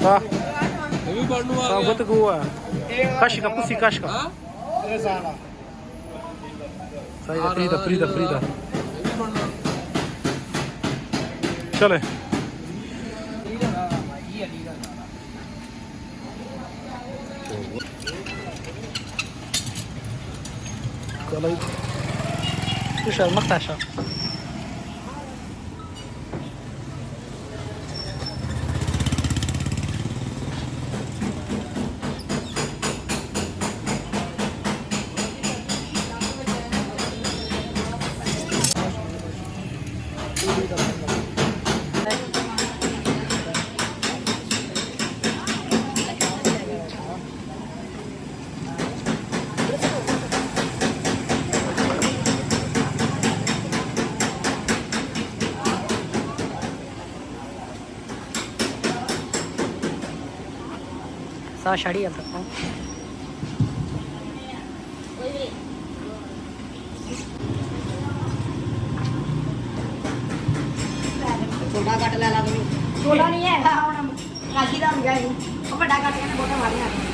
Ah, ਇਹ ਵੀ ਬਣਨ ਨੂੰ ਆ ਗਿਆ quanto que é? Casca, pussy casca. ਹਾਂ Sai da frida, frida, frida. ਇਹ ਵੀ ਬਣਨਾ Chale. Chale. Puxa, المقطع شا. साड़ी अब रखा हूँ छोटा कट ला ला छोटा नहीं है हम काशी का मिल जाएगी और बड़ा कट के ना बोटा मारी ना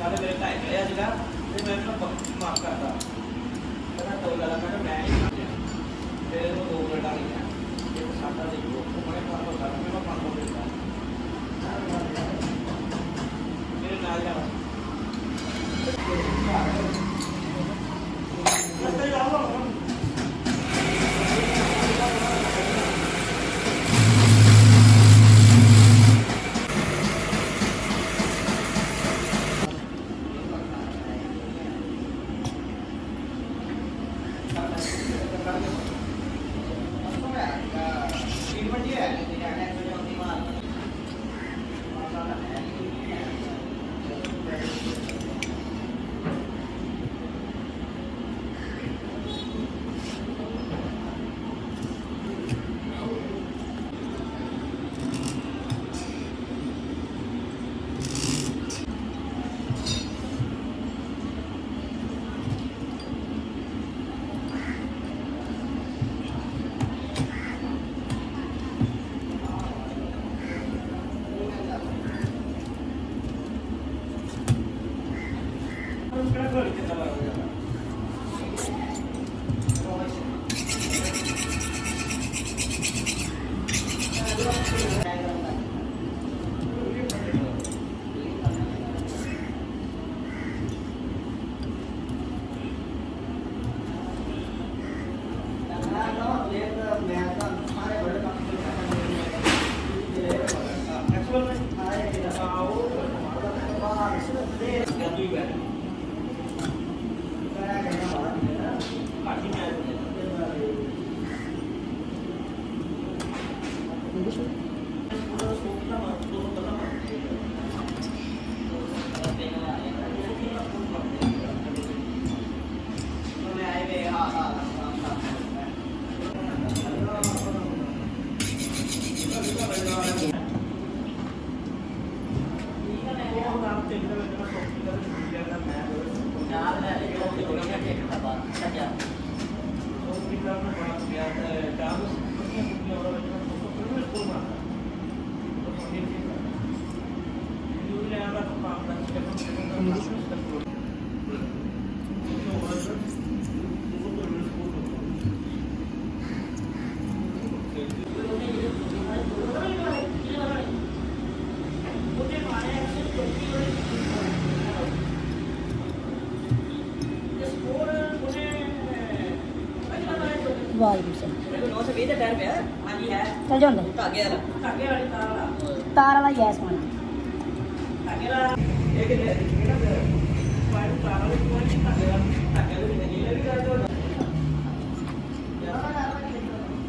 ਸਾਡੇ ਮੇਰੇ ਢਾਈ ਚੜਿਆ ਸੀਗਾ ਤੇ ਮੈਂ ਇਹਨੂੰ ਮਾਫ ਕਰਦਾ ਕਹਿੰਦਾ ਤੋਲਾ ਲਾ ਮੈਂ ਕਿਹਾ ਮੈਂ ਨਹੀਂ ਸਮਝਿਆ ਫਿਰ ਇਹਨੂੰ ਦੋ ਪਲੇਟਾਂ ਲਈਆਂ ਇੱਕ ਸਾਡਾ ਦੇ ਉਹ ਬੜੇ ਕੰਮ ਕਰਦਾ ਮੈਂ 500 ਦਿੱਤਾ ਮੇਰੇ ਨਾਲ ਜਾ ਵਾਹਿਗੁਰੂ ਸਿੰਘ ਇਹਨੂੰ 920 ਦਾ ਟਾਇਰ ਪਿਆ ਹਾਂਜੀ ਹੈ ਚੱਲ ਜਾਂਦੇ ਧਾਗੇ ਵਾਲੀ ਤਾਰ ਵਾਲਾ ਤਾਰ ਵਾਲਾ ਹੀ ਹੈ ਸਮਾਨ ਧਾਗੇ ਵਾਲਾ ਇਹ ਕਿਹੜਾ ਪਾਇਰ ਤਾਰ ਵਾਲੀ ਕੋਈ ਧਾਗੇ ਵਾਲਾ ਨਹੀਂ ਇਹ ਵੀ ਕਰ ਦੋ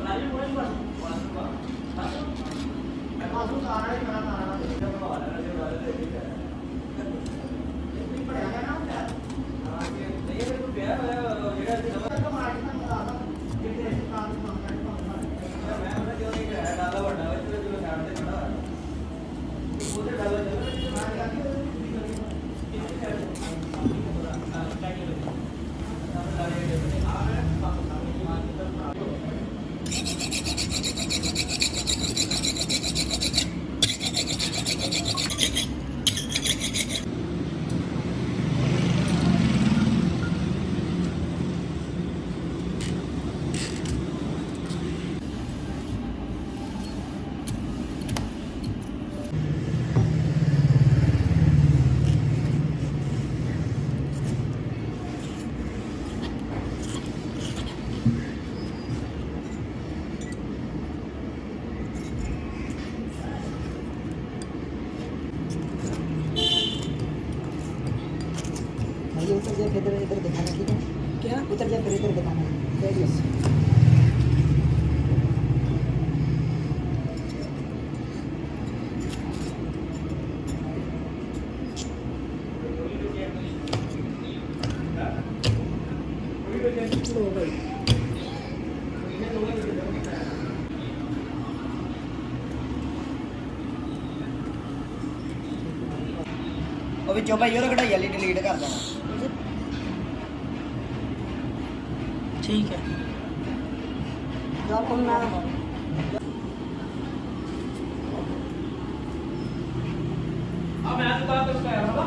ਰਾਜੀ ਮੋੜ ਬਸ ਮਾਸੂ ਤਾਰਾ ਹੀ ਕਰਾ ਤਾਰਾ ਦਾ ਭਾਵਨਾ ਨਾਲ ਜੋ ਗੱਲ ਹੈ ਇਹ ਪੜਿਆ ਗਿਆ ਨਾ ਹਾਂ ਇਹ ਕੋਈ ਪਿਆ ਜਿਹੜਾ ਕਿਤੇ ਕੰਮ ਮੈਂ ਉਹਨਾਂ ਜੋ ਨਹੀਂ ਹੈ ਡਾਲਾ ਵੱਡਾ ਹੋਇਆ ਤੇ ਜੋ ਸਾਈਡ ਤੇ ਖੜਾ ਉਹਦੇ ਡਾਲਾ ये उतर जाए फिर इधर दिखाना ठीक है क्या उतर जाए फिर इधर दिखाना रेडियस ਉਹ ਵਿੱਚੋਂ ਭਾਈ ਉਹ ਕਢਾਈ ਵਾਲੀ ਡਿਲੀਟ ਕਰ ਦੇਣਾ ठीक है जो कौन ना ਆ ਮੈਂ ਦੁਕਾਨ ਤੋਂ ਸਕਾਇਆ ਹਨਾ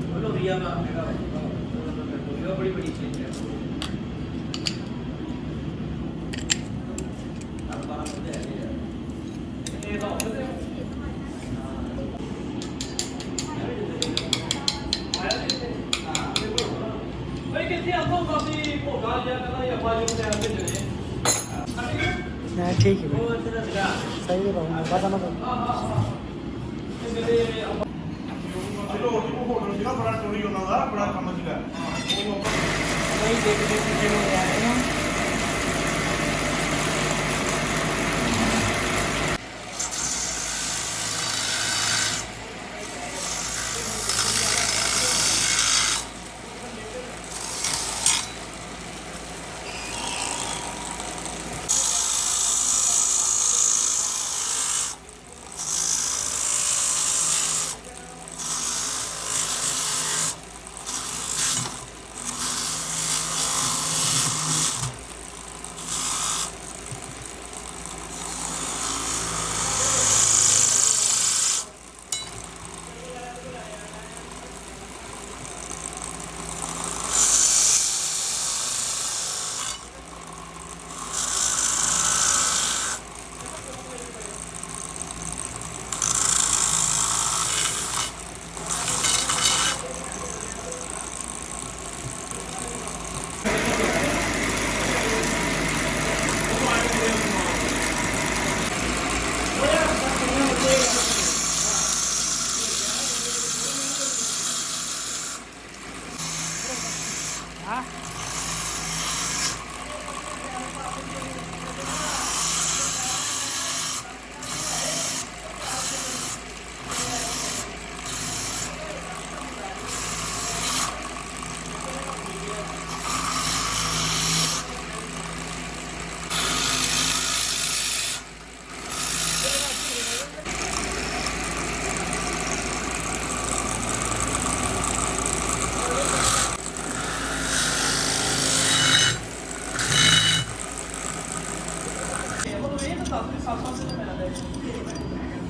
ਬੋਲੋ ਰਿਆ ਨਾ ਇਹ ਬੜੀ ਬੜੀ ਚੀਜ਼ ਹੈ हाँ ठीक है सही है बाबू बता ना ਚਲੋ ਉਹ ਹੋਟਲ ਸੀਗਾ ਬੜਾ ਚੋਰੀ ਉਹਨਾਂ ਦਾ ਬੜਾ ਕੰਮ ਸੀਗਾ ਉਹ ਆਪਾਂ वही देख देख के लोग आ रहे हैं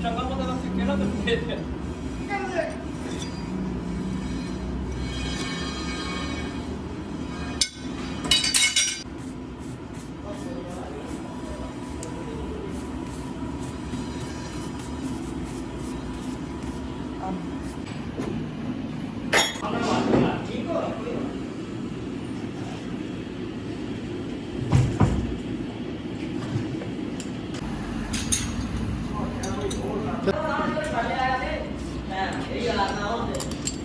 ਚੰਗਾ ਪਤਾ ਕਿਹੜਾ ਤੇ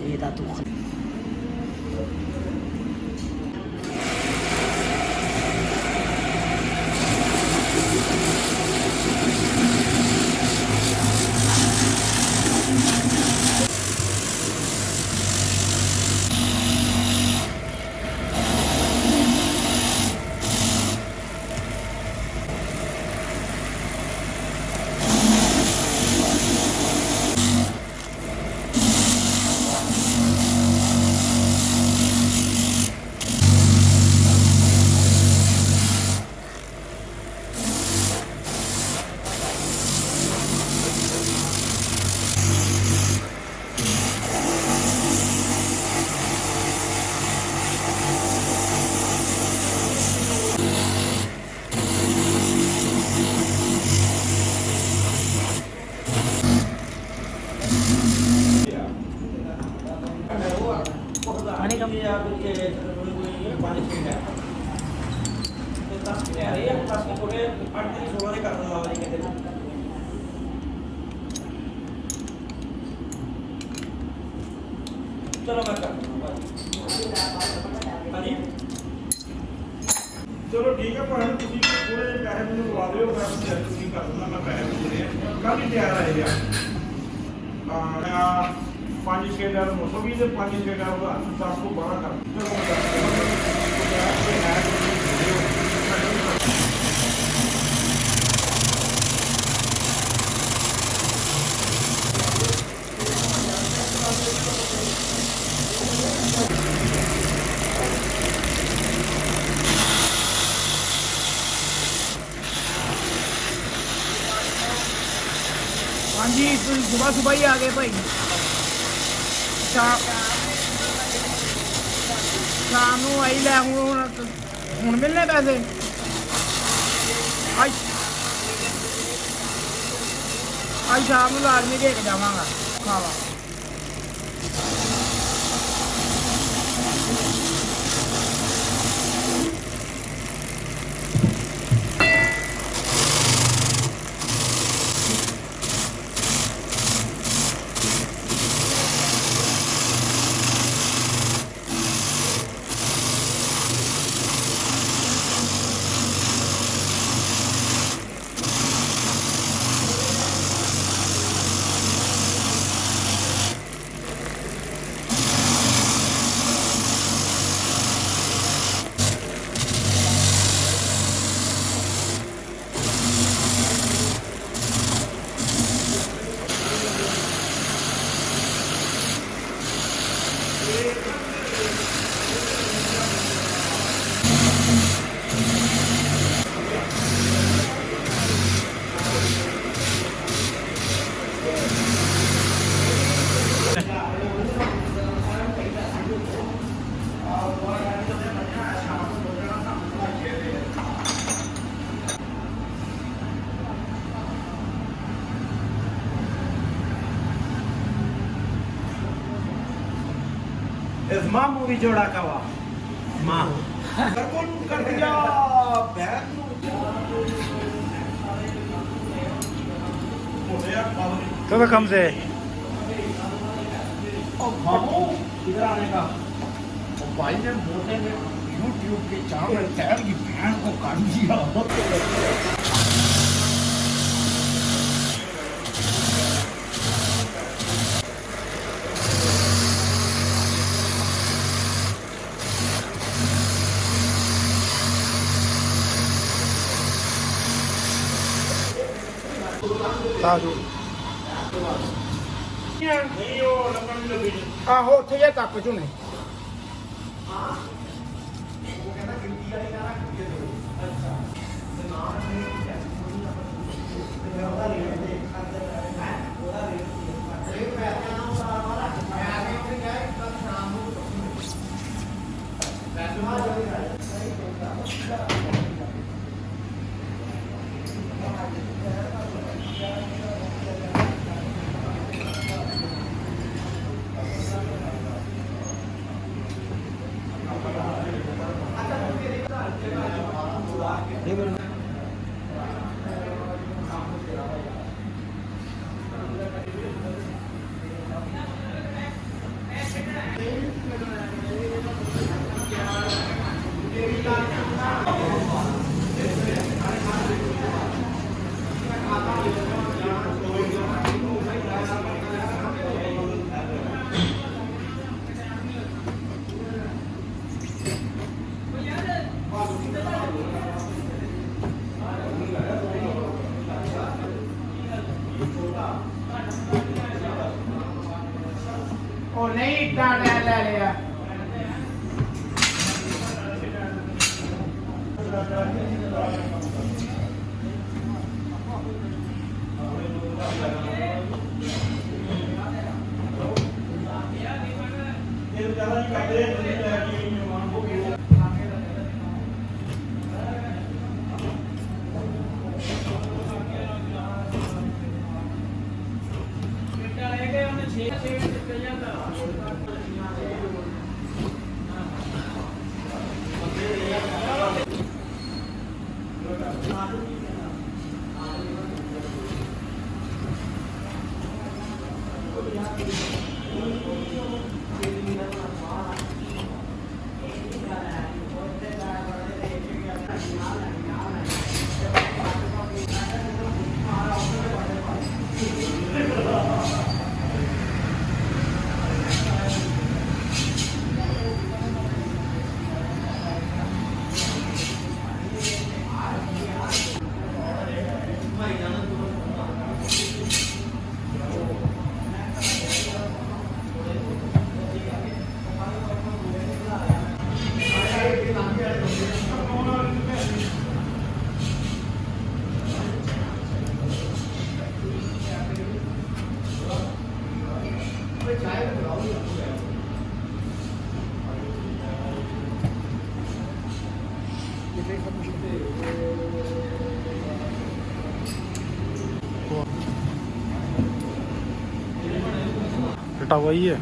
ਇਹ ਤਾਂ ਤੂੰ ਪਾਣੀ ਕਮ ਆ ਕਿ ਪਾਣੀ ਛੇੜ ਹੈ ਤੇ 10 ਕਿ ਆ ਰਹੀ ਹੈ 10 ਕਿ ਕੋਲੇ 8 ਦੀ 16 ਦੇ ਕਰਨ ਲਾ ਰਹੀ ਕਿਤੇ ਚਲੋ ਮੈਂ ਕਰਦਾ ਹਾਂਜੀ ਚਲੋ ਠੀਕ ਹੈ ਭਾਵੇਂ ਤੁਸੀਂ ਥੋੜੇ ਜਿਹੇ ਪੈਸੇ ਮੈਨੂੰ ਲਵਾ ਦਿਓ ਮੈਂ ਤੁਸੀਂ ਕਰ ਦਿੰਦਾ ਮੈਂ ਪੈਸੇ ਪੁੱਛਦੇ ਆ ਕੱਲ ਹੀ ਤਿਆਰ ਆਏ ਆ 5-6 ਡਾਲਰ 920 ਤੇ 5-6 ਡਾਲਰ 1012 ਕਰ हाँ जी सुबह सुबह ही आ गए भाई शाम ਨੂੰ ਆਈ ਲੈ ਹੁਣ ਮਿਲਨੇ ਪੈਸੇ ਅੱਜ ਸ਼ਾਮ ਨੂੰ ਲਾਜ਼ਮੀ ਦੇ ਕੇ ਜਾਵਾਂਗਾ ਖਾਵਾ Es mamu vi joda kawa. Ma. Karkon kar diya bag nu. तो कम से मामू इधर आने का और भाई ने मोटे ने YouTube के चैनल टैग की बहन को काट दिया साधु ਨਹੀਂ ਉਹ ਲੱਗਣ ਦੀ ਲੱਗੀ आहो ਉੱਥੇ ਜੇ ਕੱਪ ਝੁਨੇ ਉਹ ਨਹੀਂ ਟਾਟਾ ਲੈ ਲਿਆ ਇਹ ਜ਼ਿਆਦਾ ਨਹੀਂ ਕਰਦੇ ਲੈ ਕੇ ਮਹਿਮਾਨ ਹੋ ਗਏ हटा हुआ ही है।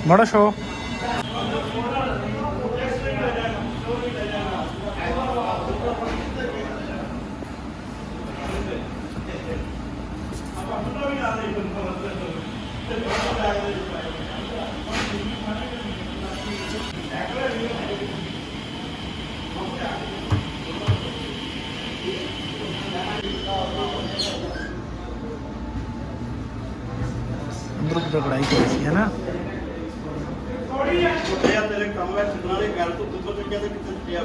बड़ा शो अंदर कढ़ाई कैसी है ना। ਤੇਰੇ ਕੰਮ ਵਿੱਚ ਛੱਡਣ ਵਾਲੇ ਗੱਲ ਤੋਂ ਦੂਜਾ ਤੇ ਕਿਤੇ ਪਿਆ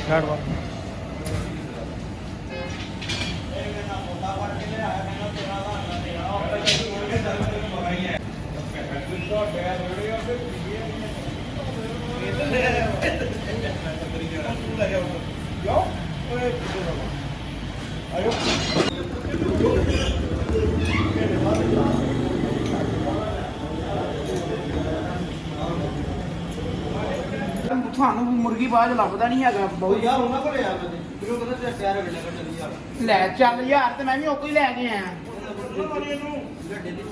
ਗਾੜ ਵਾ ਤੁਹਾਨੂੰ ਮੁਰਗੀ ਬਾਜ ਲੱਭਦਾ ਨਹੀਂ ਹੈਗਾ ਬਹੁਤ ਯਾਰ ਉਹਨਾਂ ਕੋਲੇ ਆ ਮੈਂ ਮੈਨੂੰ ਕਹਿੰਦਾ ਤੇ ਪਿਆਰ ਹੋ ਗਿਆ ਚੱਲੀ ਯਾਰ ਲੈ ਚੱਲ ਯਾਰ ਤੇ ਮੈਂ ਵੀ ਉਹ ਕੋਈ ਲੈ ਕੇ ਆਇਆ ਮਾਰੀ ਇਹਨੂੰ ਗੱਡੇ ਦੀ